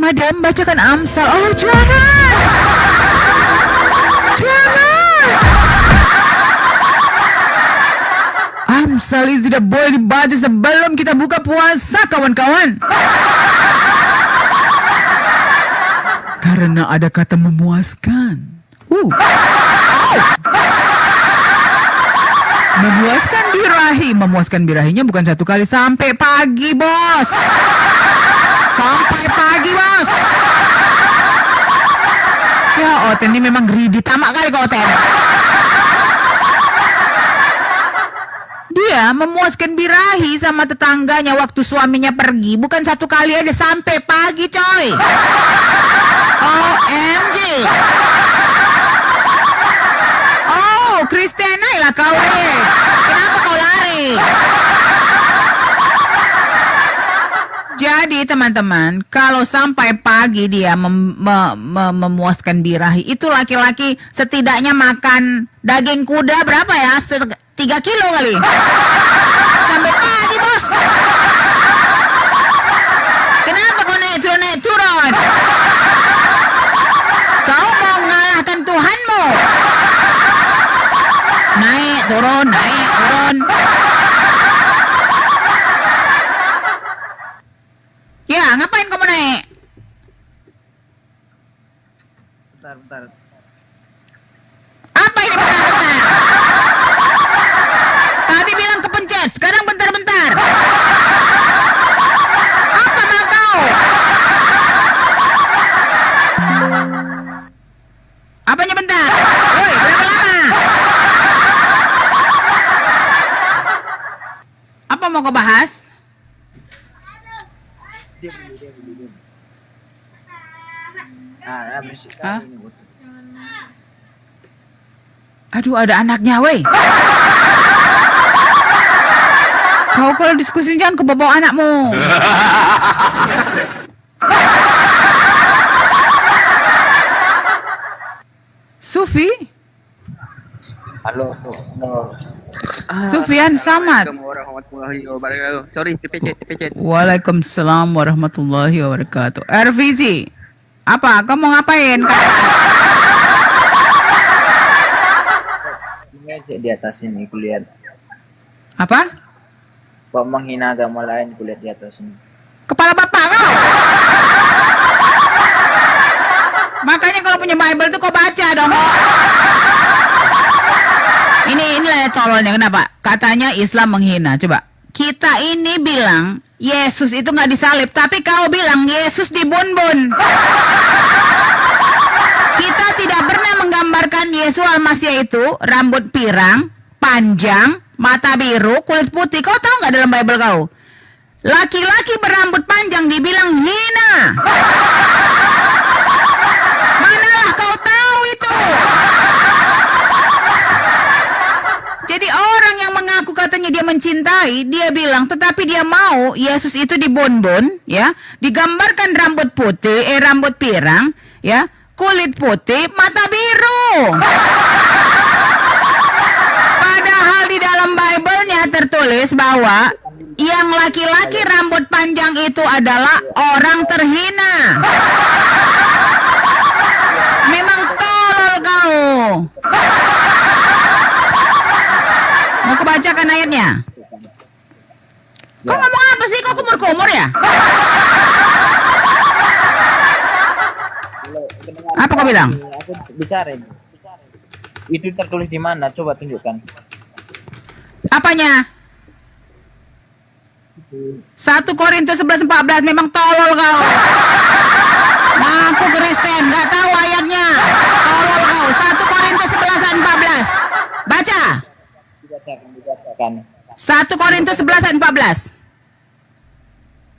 Madam, bacakan Amsal. Oh, jangan. Jangan. Amsal itu tidak boleh dibaca sebelum kita buka puasa, kawan-kawan. Karena ada kata memuaskan. Memuaskan birahinya bukan satu kali, sampai pagi, bos. Sampai pagi, bos. Ya, Oten ini memang greedy tamak kali kok, Oten. Dia memuaskan birahi sama tetangganya waktu suaminya pergi, bukan satu kali aja, sampai pagi, coy. OMG. Oh, Kristiana lah kau deh. Kenapa kau lari? Jadi teman-teman, kalau sampai pagi dia memuaskan birahi, itu laki-laki setidaknya makan daging kuda berapa ya? 3 kilo kali. Sampai pagi, bos. Kenapa kau naik turun? Kau mau mengalahkan Tuhanmu? Naik turun. Ya, ngapain kamu naik? Bentar. Apa ini bentar-bentar? Tadi bilang kepencet, sekarang bentar-bentar. Apa mau kau? Apanya bentar? Woi, berapa lama? Apa mau kau bahas? Diam. Berisik Hah? kali ini, bos. Aduh, ada anaknya, weh. Kau kalau diskusi jangan kebawa anakmu. Sufi? Halo. Sufian Samad. Assalamualaikum warahmatullahi wabarakatuh. Sorry, TPC. Waalaikumsalam warahmatullahi wabarakatuh. RVZ, apa? Kamu mau ngapain? Ini aja di atas ini kulihat. Apa? Kok menghina agama lain kulihat di atas ini. Kepala bapak kau? Makanya kalau punya Bible tuh kau baca dong. Inilah tololnya, kenapa? Katanya Islam menghina. Coba, kita ini bilang Yesus itu nggak disalib, tapi kau bilang Yesus dibun-bun. Kita tidak pernah menggambarkan Yesus Al-Masih itu rambut pirang, panjang, mata biru, kulit putih. Kau tahu nggak dalam Bible kau? Laki-laki berambut panjang dibilang hina. Manalah kau tahu itu? Jadi orang yang mengaku katanya dia mencintai, dia bilang, tetapi dia mau Yesus itu dibon-bon, ya, digambarkan rambut putih, rambut pirang, ya, kulit putih, mata biru. Padahal di dalam Bible-nya tertulis bahwa yang laki-laki rambut panjang itu adalah orang terhina. Memang tolol kau. Mau kebacakan ayatnya? Kau ngomong apa sih? Kau kumur-kumur ya? Apa kau bilang? Aku bicara ini. Itu tertulis di mana? Coba tunjukkan. Apanya? 1 Korintus 11:14. Memang tolol kau. Ngaku Kristen, nggak tahu ayatnya. Tolol kau. 1 Korintus 11:14. Baca. Dibacakan. 1 Korintus 11:14.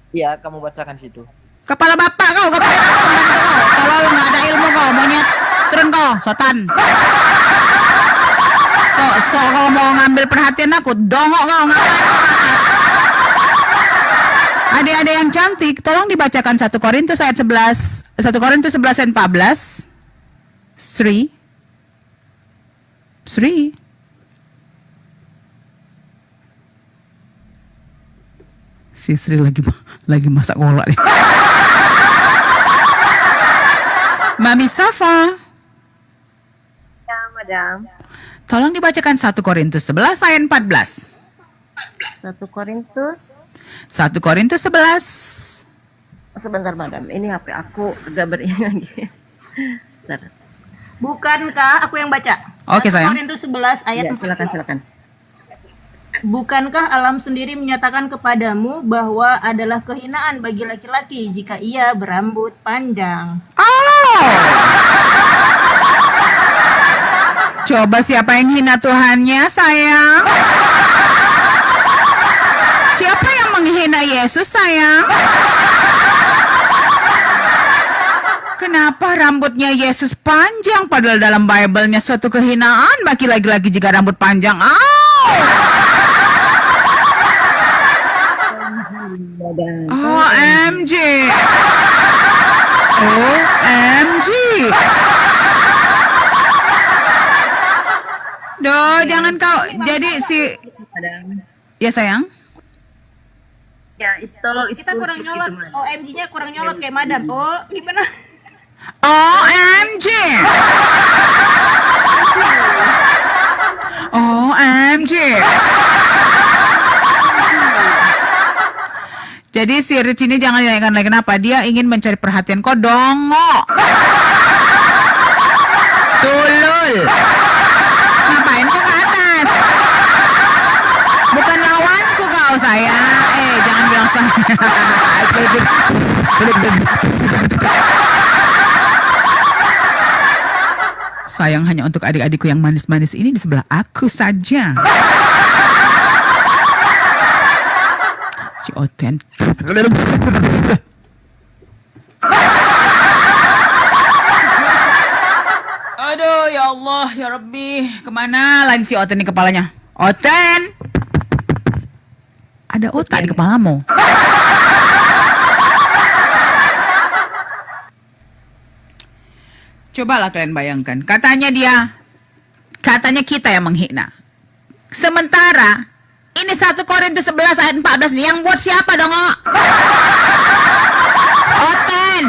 Iya, kamu bacakan situ. Kepala bapak kau, kalau nggak ada ilmu kau, monyet, turun kau, sotan. So kau mau ngambil perhatian aku, dongok kau, ngapain kau ke atas? Adik-adik yang cantik, tolong dibacakan 1 Korintus ayat 11, 1 Korintus 11:14. Sri. Si Sri lagi masak kolak nih. Mami Safa. Ya, Madam. Tolong dibacakan 1 Korintus 11 ayat 14. 1 Korintus. 1 Korintus 11. Sebentar, Madam. Ini HP aku agak beri lagi. Bentar. Bukankah aku yang baca? Oke, 1 sayang. Korintus 11 ayat Ya, silakan. 14. Bukankah alam sendiri menyatakan kepadamu bahwa adalah kehinaan bagi laki-laki jika ia berambut panjang? Oh. Coba siapa yang hina Tuhannya, sayang? Siapa yang menghina Yesus, sayang? Kenapa rambutnya Yesus panjang padahal dalam Bible-nya suatu kehinaan bagi laki-laki jika rambut panjang? OMG. OMG. Duh, jangan kau. Jadi Madam. ya sayang. Ya, istolol Kita kurang nyolot. OMG-nya kurang nyolot kayak madam. Oh, gimana? OMG. OMG. Jadi si Rich ini jangan dinaikkan lagi. Kenapa? Dia ingin mencari perhatian. Kok dongo? Tulul. Ngapain kau ke atas? Bukan lawanku kau, sayang. Jangan bilang saya. Sayang hanya untuk adik-adikku yang manis-manis ini di sebelah aku saja. Si Oten. Aduh, ya Allah, ya Rabbi. Kemana lain si Oten di kepalanya? Oten! Ada otak di kepalamu. Cobalah kalian bayangkan. Katanya kita yang menghina. Sementara ini 1 Korintus 11 ayat 14 nih. Yang buat siapa dong? Oten.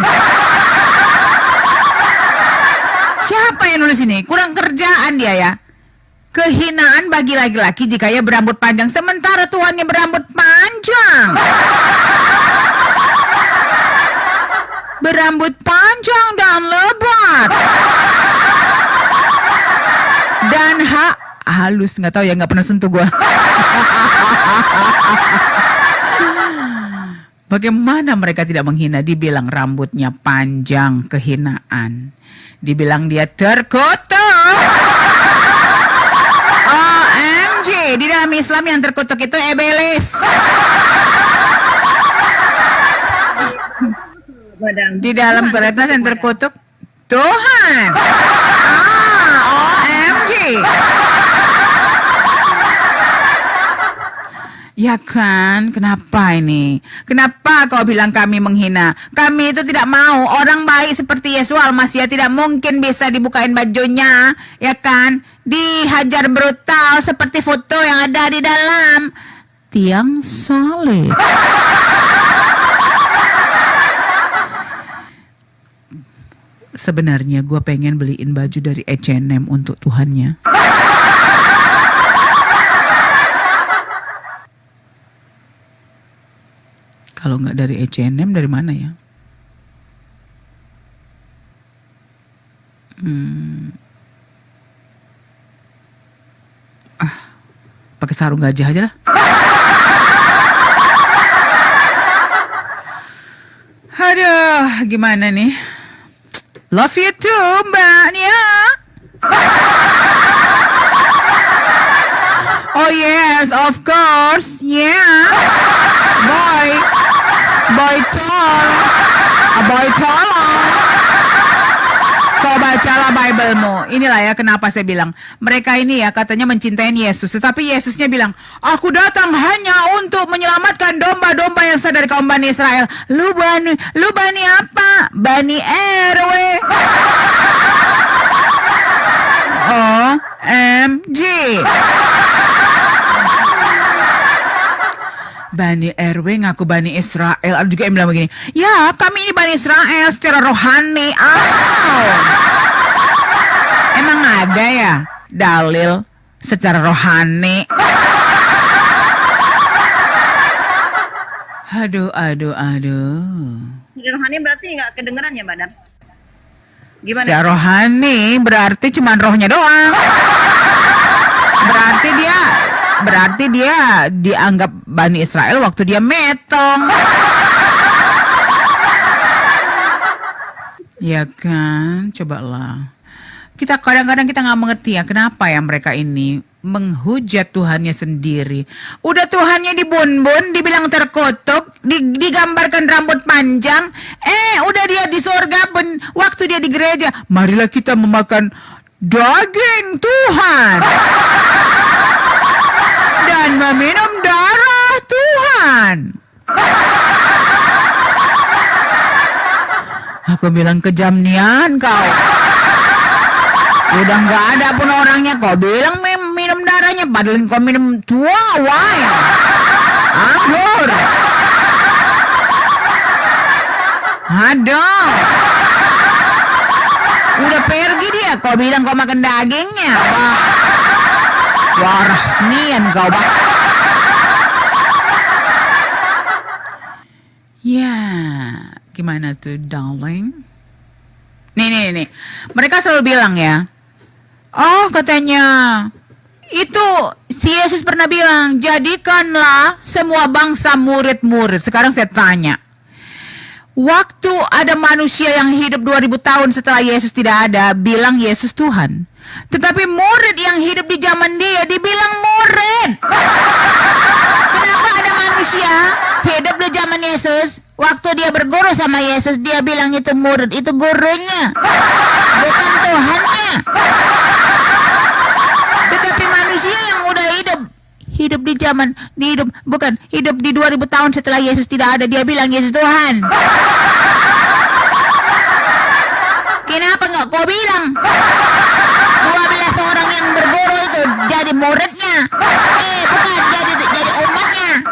Siapa yang nulis ini? Kurang kerjaan dia ya. Kehinaan bagi laki-laki jika ia berambut panjang. Sementara tuannya berambut panjang. Berambut panjang dan lebat. Dan halus, nggak tahu ya, nggak pernah sentuh gua. Bagaimana mereka tidak menghina? Dibilang rambutnya panjang, kehinaan. Dibilang dia terkutuk. OMG, di dalam Islam yang terkutuk itu iblis. Di dalam Korintus yang terkutuk Tuhan. OMG. Ya kan, kenapa ini? Kenapa kau bilang kami menghina? Kami itu tidak mau. Orang baik seperti Yesus Al-Masih tidak mungkin bisa dibukain bajunya, ya kan? Dihajar brutal seperti foto yang ada di dalam tiang salib. Sebenarnya gue pengen beliin baju dari H&M untuk Tuhannya. Kalau nggak dari H&M, dari mana ya? Pakai sarung gajah aja lah. Aduh, gimana nih? Love you too, Mbak Nia. Oh yes, of course, yeah. Boy tolong. Kau bacalah Bible-mu. Inilah ya kenapa saya bilang. Mereka ini ya katanya mencintai Yesus. Tetapi Yesusnya bilang, aku datang hanya untuk menyelamatkan domba-domba yang sesat dari kaum Bani Israel. Lu Bani apa? Bani RW. OMG. Bani RW ngaku Bani Israel. Ada juga yang bilang begini, ya kami ini Bani Israel secara rohani. Emang ada ya dalil secara rohani? Aduh. Secara rohani berarti nggak kedengeran ya, Madam? Gimana? Secara rohani berarti cuma rohnya doang. Berarti dia dianggap Bani Israel waktu dia metong. Ya kan, cobalah. Kita kadang-kadang kita nggak mengerti ya kenapa ya mereka ini menghujat Tuhannya sendiri. Udah Tuhannya dibun-bun, dibilang terkutuk, digambarkan rambut panjang. Udah dia di surga, waktu dia di gereja, marilah kita memakan daging Tuhan dan meminum darah Tuhan. Aku bilang kejam nian kau. Udah nggak ada pun orangnya, kau bilang minum darahnya, padahal kau minum tua wine, anggur. Aduh. Udah pergi dia, kau bilang kau makan dagingnya. Wah, nian kau bah. Ya, gimana tuh, darling? Nih. Mereka selalu bilang ya, oh katanya, itu si Yesus pernah bilang, jadikanlah semua bangsa murid-murid. Sekarang saya tanya, waktu ada manusia yang hidup 2000 tahun setelah Yesus tidak ada, bilang Yesus Tuhan. Tetapi murid yang hidup di zaman dia dibilang murid. Kenapa ada manusia hidup di zaman Yesus, waktu dia berguru sama Yesus, dia bilang itu murid, itu gurunya, bukan Tuhannya. Tetapi manusia yang udah hidup di zaman, hidup di 2000 tahun setelah Yesus tidak ada, dia bilang Yesus Tuhan. Kenapa nggak kau bilang 12 orang yang berguru itu jadi muridnya? Bukan jadi umatnya.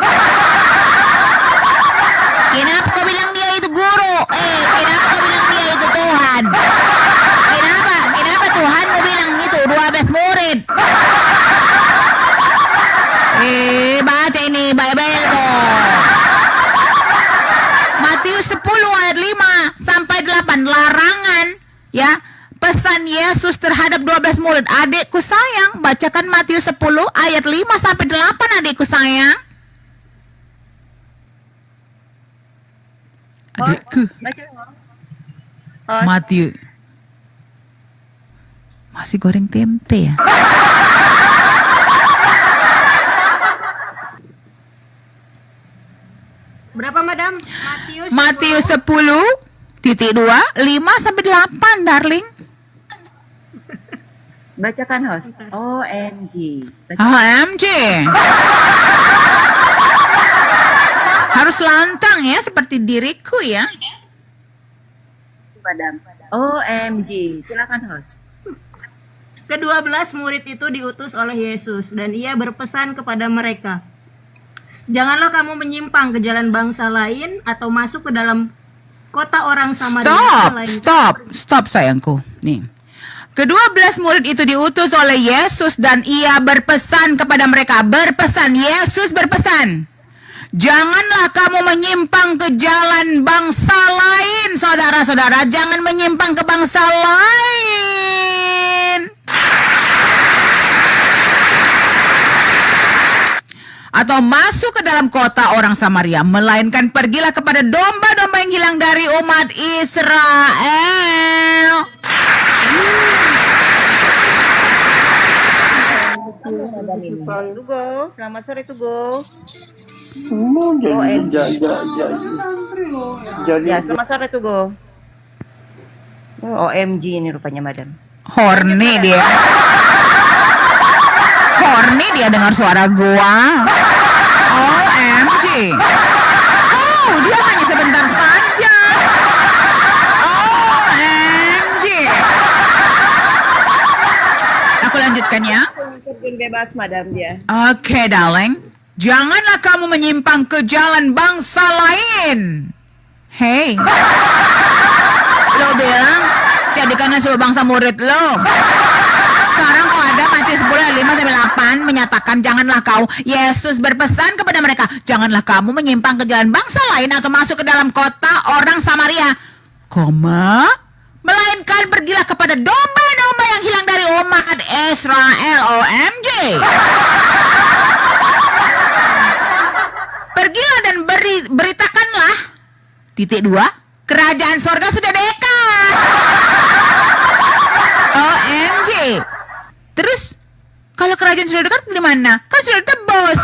Kenapa kau bilang dia itu guru? Kenapa kau bilang dia itu Tuhan? Kenapa Tuhan mau bilang itu 12 murid? Baca ini Bible kok. Matius 10 ayat 5 sampai 8, larangan ya, pesan Yesus terhadap 12 murid. Adikku sayang, bacakan Matius 10 ayat 5 sampai 8, adikku sayang. Adikku. Baca. Matius. Masih goreng tempe ya? Berapa, Madam? Matius 10:2 5 sampai 8, darling. Bacakan host. OMG. OMG. Harus lantang ya seperti diriku ya. Madam. OMG. Silakan host. Ke-12 murid itu diutus oleh Yesus dan ia berpesan kepada mereka, janganlah kamu menyimpang ke jalan bangsa lain atau masuk ke dalam kota orang Samaria lain. Stop sayangku. Nih. Ke-12 murid itu diutus oleh Yesus dan ia berpesan kepada mereka. Yesus berpesan. Janganlah kamu menyimpang ke jalan bangsa lain, saudara-saudara. Jangan menyimpang ke bangsa lain. Atau masuk ke dalam kota orang Samaria, melainkan pergilah kepada domba-domba yang hilang dari umat Israel. Tugo, selamat sore Tugo. Ya, selamat sore Tugo. OMG ini rupanya Madam. Horny dia. Horny dia dengar suara gua. OMG. Oh, dia hanya sebentar saja. OMG. Aku lanjutkan ya. Bebas Madam dia. Oke, darling. Janganlah kamu menyimpang ke jalan bangsa lain. Hey, lo bilang jadikanlah sebuah bangsa murid lo. Sekarang kok ada Matius 10 ayat 5 sampai 8 menyatakan janganlah kau, Yesus berpesan kepada mereka, janganlah kamu menyimpang ke jalan bangsa lain atau masuk ke dalam kota orang Samaria, melainkan pergilah kepada domba-domba yang hilang dari umat Israel. OMG. Pergilah dan beritakanlah, titik 2, kerajaan sorga sudah dekat. OMG. Terus, kalau kerajaan sudah dekat di mana? Kan sudah tebus.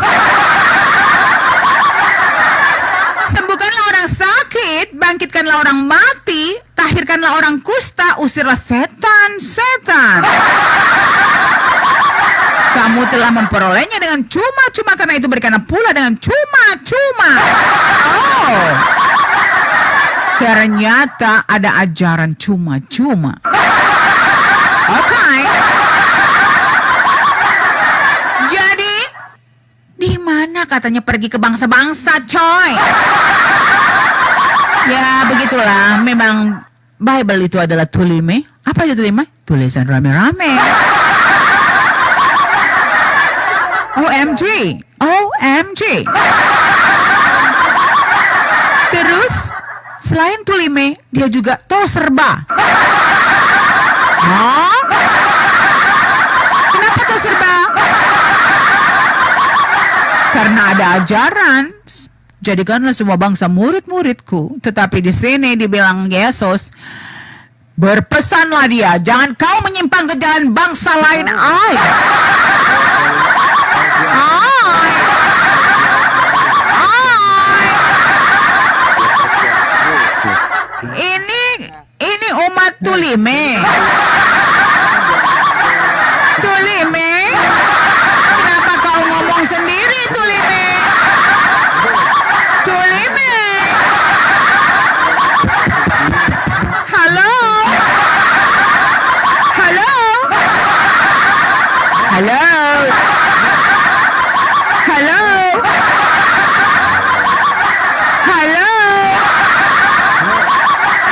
Sembuhkanlah orang sakit, bangkitkanlah orang mati, tahirkanlah orang kusta, usirlah setan-setan. Kamu telah memperolehnya dengan cuma-cuma, karena itu berikanlah pula dengan cuma-cuma. Oh, ternyata ada ajaran cuma-cuma. Oke. Jadi, di mana katanya pergi ke bangsa-bangsa, coy? Ya, begitulah. Memang Bible itu adalah tulime. Apa itu tulime? Tulisan rame-rame. OMG. OMG. Terus, selain tulime, dia juga toserba. Hah? Kenapa toserba? Karena ada ajaran, jadikanlah semua bangsa murid-muridku. Tetapi di sini dibilang Yesus, berpesanlah dia, jangan kau menyimpang ke jalan bangsa lain. Ini umat tulime. Tulime? Kenapa kau ngomong sendiri, tulime? Tulime? Halo? Halo? Halo? Halo? Halo?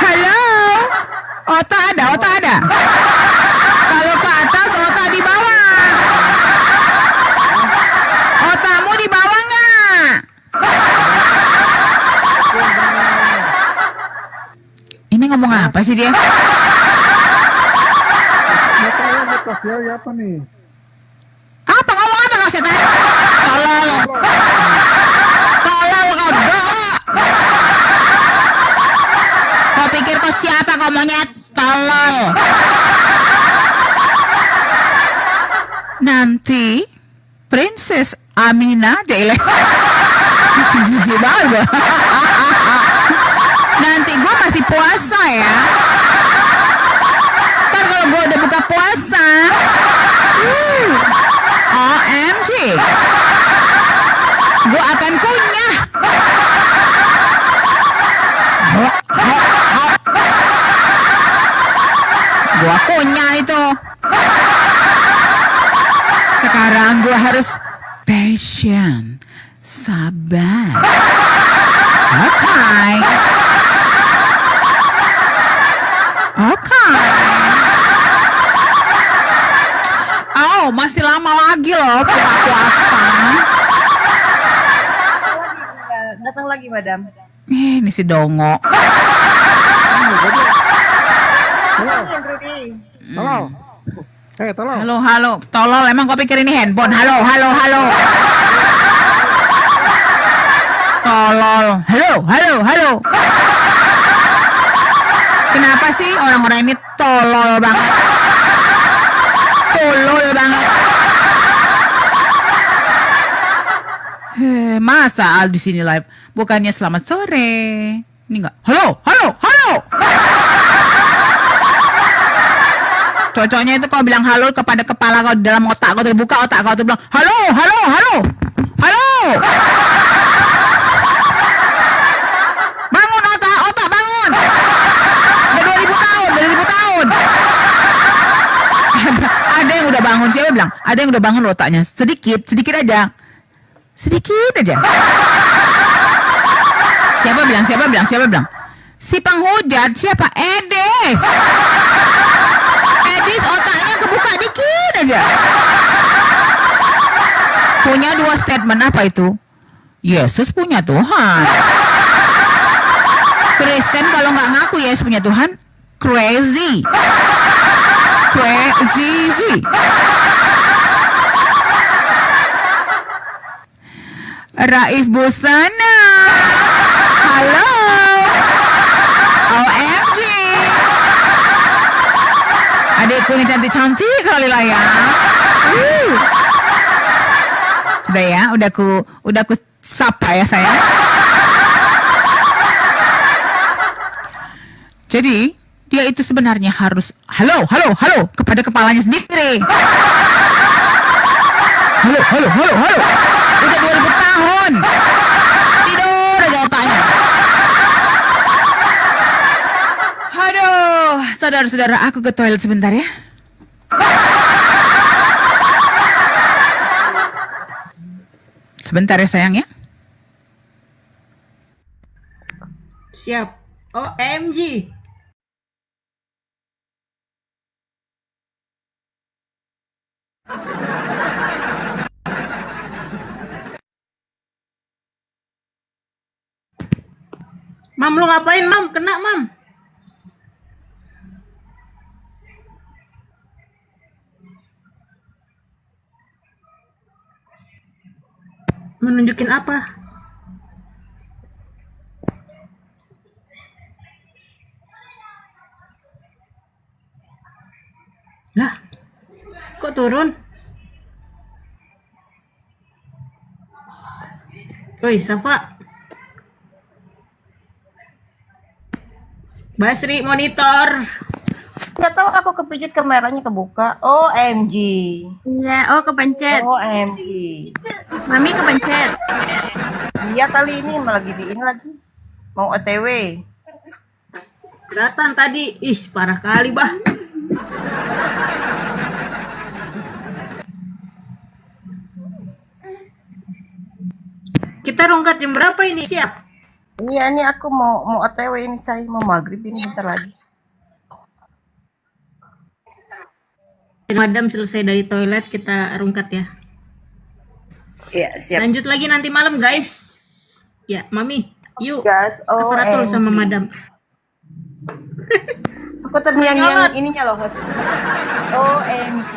Halo? Otak ada, otak ada. Kalau ke atas, otak di bawah. Otakmu di bawah nggak? Ini ngomong apa sih dia? Ya apa nih? Apa ngomong apa kau setan? Tolol. Tolol kau doa. Kau pikir kau siapa kau monyet? Tolol. Nanti Princess Amina Jaile. Jijik banget gua. Nanti gua masih puasa ya. Ntar kalau gua udah buka puasa, OMG, gua akan kunyah. Gua kunyah itu. Sekarang gua harus patient, sabar. Oke. Oke. Oh, masih lama lagi loh puasa. Datang lagi, Madam. Ini si Dongo. Halo. Tolong. Halo, halo. Tolol, emang kau pikir ini handphone? Halo, halo, halo. Tolol. Halo, halo, halo. Kenapa sih orang-orang ini tolol banget? Tolol banget. Masa Al di sini live? Bukannya selamat sore? Ini enggak. Halo, halo, halo. Cocoknya itu kau bilang halo kepada kepala kau, dalam otak kau terbuka, otak kau bilang halo, halo, halo, halo. Bangun otak, otak bangun. Udah 2000 tahun, udah 2000 tahun. Ada yang udah bangun, siapa bilang? Ada yang udah bangun otaknya, sedikit, sedikit aja. Sedikit aja. Siapa bilang? Siapa bilang? Siapa bilang? Si penghujat siapa? Edis. Edis otaknya kebuka dikit aja. Punya 2 statement, apa itu? Yesus punya Tuhan. Kristen kalau nggak ngaku Yesus punya Tuhan, crazy. Crazy. Raif Busana. Halo. OMG. Adikku ini cantik-cantik kali lah ya. Sudah ya, udah ku sapa ya saya. Jadi, dia itu sebenarnya harus halo kepada kepalanya sendiri. Halo. Udah 2000 tahun. Tidur aja otaknya. Aduh, saudara-saudara, aku ke toilet sebentar ya. Sebentar ya sayang ya. Siap. OMG. Mam, lu ngapain, Mam? Kena, Mam. Menunjukin apa? Lah, kok turun? Woi, Safa. Basri, monitor. Nggak tahu, aku kepijit kameranya kebuka. OMG. Iya, oh kepencet. OMG. Mami kepencet. Iya kali ini lagi di ini lagi. Mau OTW. Kelihatan tadi. Ih, parah kali, bah. Kita rongkat jam berapa ini? Siap. Iya, ini aku mau OTW ini, saya mau maghrib ini bentar lagi. Madam selesai dari toilet, kita rongkat ya. Iya, siap. Lanjut lagi nanti malam, guys. Ya, Mami, yuk. Gas, Kafaratul sama Madam. Aku terngiang-ngiang ininya loh, host. OMG.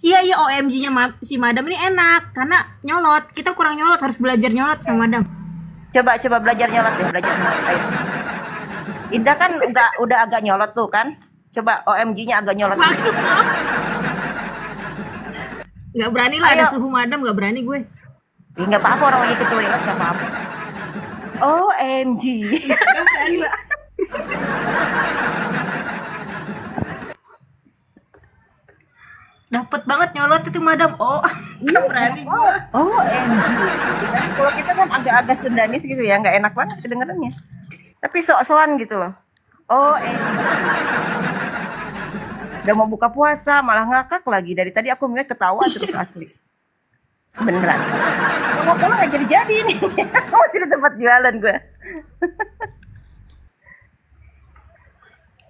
Iya, OMG-nya si Madam ini enak karena nyolot. Kita kurang nyolot, harus belajar nyolot sama Madam. Coba belajar nyolot deh, belajar nyolot. Ayo. Indah kan udah agak nyolot tuh kan? Coba OMG-nya agak nyolot. Maksudnya? Nggak berani lah, ada suhu Madam, nggak berani gue. Ya, nggak apa-apa, orang lagi ke toilet nggak apa-apa. OMG. Nggak berani lah. Dapat banget nyolot itu Madam. Oh, nggak berani gue. OMG. Kalau kita kan agak-agak Sundanis gitu ya, nggak enak banget kedengarannya. Tapi sok-sokan gitu loh. OMG. Udah mau buka puasa, malah ngakak lagi. Dari tadi aku melihat ketawa terus asli. Beneran. Mau pulang nggak jadi-jadi ini. Masih di tempat jualan gue.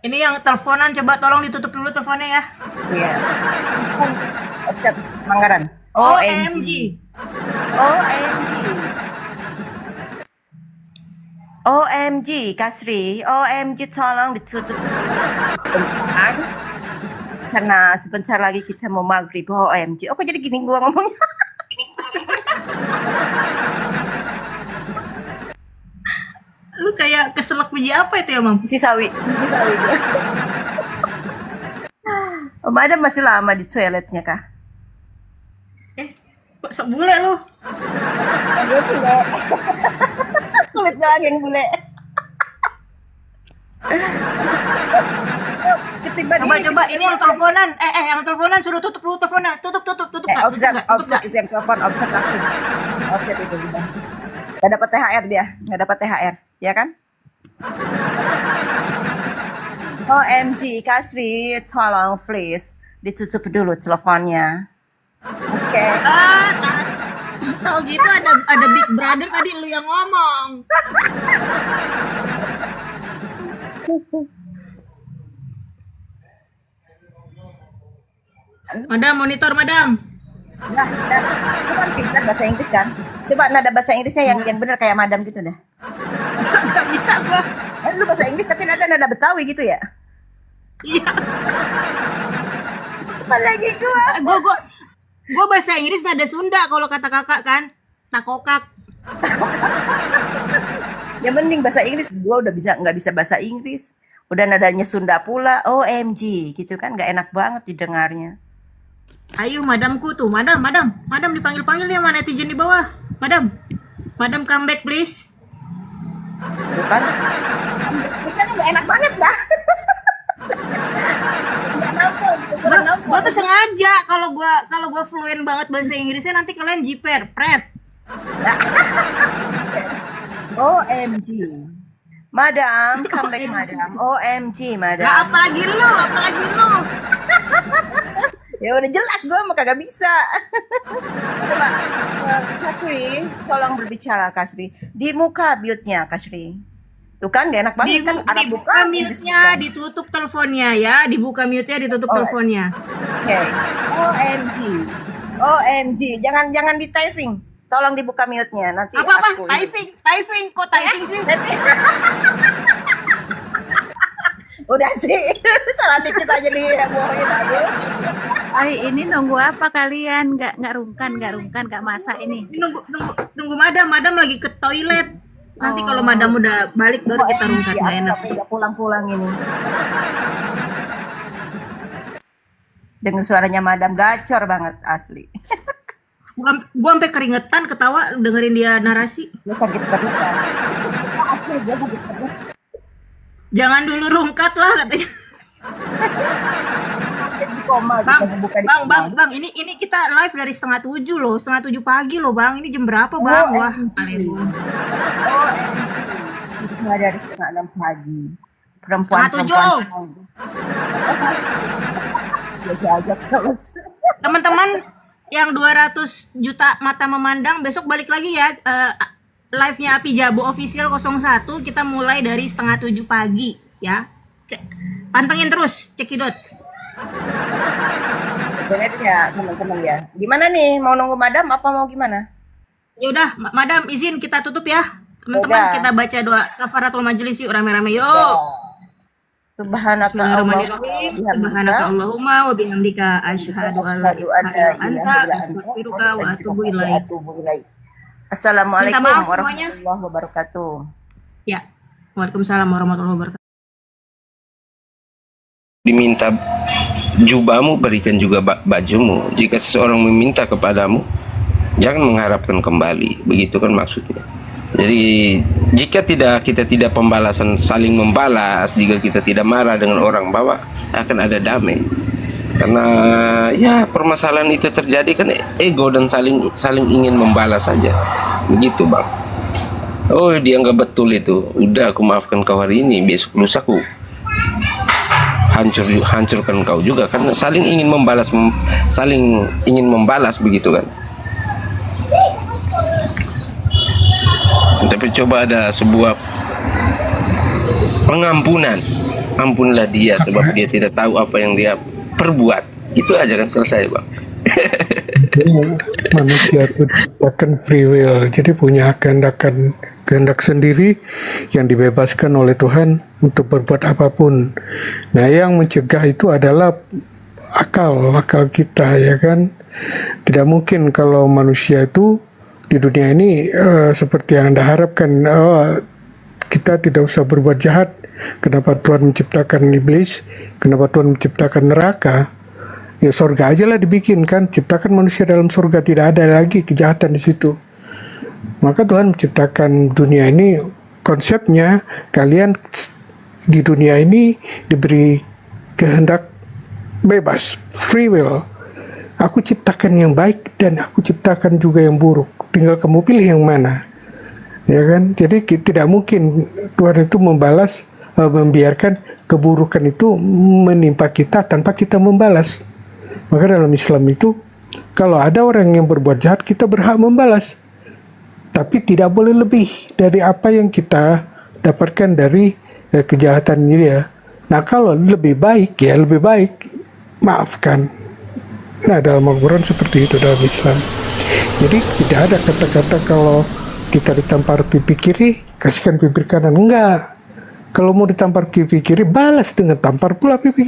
Ini yang teleponan, coba tolong ditutup dulu teleponnya ya. Iya. Offset Manggaran. OMG. OMG. OMG, Kasri. OMG, tolong ditutup. Bentar. Karena sebentar lagi kita mau maghrib. OMG. Oh, kok jadi gini gua ngomongnya? Lu kayak keselak biji apa itu ya, Mam? Si sawi. Om Adam masih lama di toiletnya kah? Kok sok bule lu? Gue bule. Kulit doang yang bule. Coba ini yang teleponan. Yang teleponan suruh tutup dulu teleponnya. Tutup. Offset itu yang telepon, offset langsung. Offset itu udah. Gak dapat THR dia, gak dapat THR, ya kan? OMG, Kasri, tolong please ditutup dulu teleponnya. Oke. Tahu gitu ada Big Brother tadi lu yang ngomong. Madam, monitor madam. Nah, itu kan pintar bahasa Inggris kan? Coba nada bahasa Inggrisnya yang benar kayak madam gitu dah. Gak bisa gua. Lu bahasa Inggris tapi nada Betawi gitu ya? Iya. Apalagi gua. Gua bahasa Inggris nada Sunda kalau kata kakak kan. Takokak. Yang penting bahasa Inggris, gua udah nggak bisa bahasa Inggris. Udah nadanya Sunda pula, OMG gitu kan, nggak enak banget didengarnya. Ayo madamku tuh, madam dipanggil-panggil nih sama netizen di bawah. Madam come back please. Bukan? Terus kan nggak enak banget dah. Nggak nampol, gitu, kurang nampol. Gua tuh sengaja kalau gua fluent banget bahasa Inggrisnya nanti kalian jiper, pret. OMG. Madam, come back madam. OMG, madam. Nah, apalagi lu. Ya udah jelas gue mah kagak bisa. Coba Kasri, tolong berbicara Kasri. Di muka mute-nya Kasri. Tuh kan gak enak banget kan Arab dibuka mute-nya, ditutup teleponnya ya. Dibuka mute-nya, ditutup teleponnya. Oke. OMG. Jangan di typing. Tolong dibuka mute-nya nanti Apa? aku Typing. Kok typing sih? Udah sih. Salah dikit aja nih bohongin aja. Ay, ini nunggu apa kalian? Nggak rungkan, nggak masak ini. Tunggu madam lagi ke toilet. Nanti kalau madam udah balik baru kita rungkat, nggak enak. Sampai udah pulang ini. Dengan suaranya madam gacor banget asli. Gua sampai keringetan ketawa dengerin dia narasi. Gue sakit banget. Asli gue sakit banget. Jangan dulu rungkat lah katanya. Bang, ini kita live dari 6:30 loh, 6:30 pagi loh bang. Ini jam berapa bang? Wah, Nggak dari 5:30 pagi. Perempuan. Biasa aja terus. Teman-teman yang 200 juta mata memandang, besok balik lagi ya. Live-nya Api Jabo Official 01 kita mulai dari 6:30 pagi ya. Pantengin terus Cekidot. Bener ya teman-teman ya. Gimana nih, mau nunggu madam apa mau gimana? Ya udah, madam izin kita tutup ya. Teman-teman kita baca doa kafaratul majelis yuk rame-rame yuk. Subhanaka Allahumma wa bihamdika asyhadu an la ilaha illa anta astaghfiruka wa atubu ilaik. Assalamualaikum warahmatullahi wabarakatuh. Ya. Waalaikumsalam warahmatullahi wabarakatuh. Diminta jubahmu, berikan juga bajumu. Jika seseorang meminta kepadamu, jangan mengharapkan kembali. Begitu kan maksudnya. Jadi jika kita tidak pembalasan, saling membalas, jika kita tidak marah dengan orang, bahwa akan ada damai. Karena ya permasalahan itu terjadi kan ego dan saling ingin membalas saja. Begitu bang. Oh dia nggak betul itu. Udah aku maafkan kau hari ini, besok lusa aku hancurkan kau juga, karena saling ingin membalas begitu kan. Tapi coba ada sebuah pengampunan, ampunilah dia sebab dia tidak tahu apa yang dia perbuat. Itu aja kan selesai bang. Manusia itu diciptakan free will, jadi punya kehendak sendiri yang dibebaskan oleh Tuhan untuk berbuat apapun. Nah, yang mencegah itu adalah akal kita, ya kan. Tidak mungkin kalau manusia itu di dunia ini seperti yang Anda harapkan, kita tidak usah berbuat jahat. Kenapa Tuhan menciptakan iblis? Kenapa Tuhan menciptakan neraka? Ya surga aja lah dibikin kan, ciptakan manusia dalam surga, tidak ada lagi kejahatan di situ. Maka Tuhan menciptakan dunia ini, konsepnya kalian di dunia ini diberi kehendak bebas, free will. Aku ciptakan yang baik dan aku ciptakan juga yang buruk. Tinggal kamu pilih yang mana. Ya kan? Jadi tidak mungkin Tuhan itu membiarkan keburukan itu menimpa kita tanpa kita membalas. Maka dalam Islam itu, kalau ada orang yang berbuat jahat, kita berhak membalas. Tapi tidak boleh lebih dari apa yang kita dapatkan dari kejahatannya dia. Nah kalau lebih baik maafkan. Nah dalam Al-Quran seperti itu dalam Islam. Jadi tidak ada kata-kata kalau kita ditampar pipi kiri kasihkan pipi kanan, enggak. Kalau mau ditampar pipi kiri balas dengan tampar pula pipi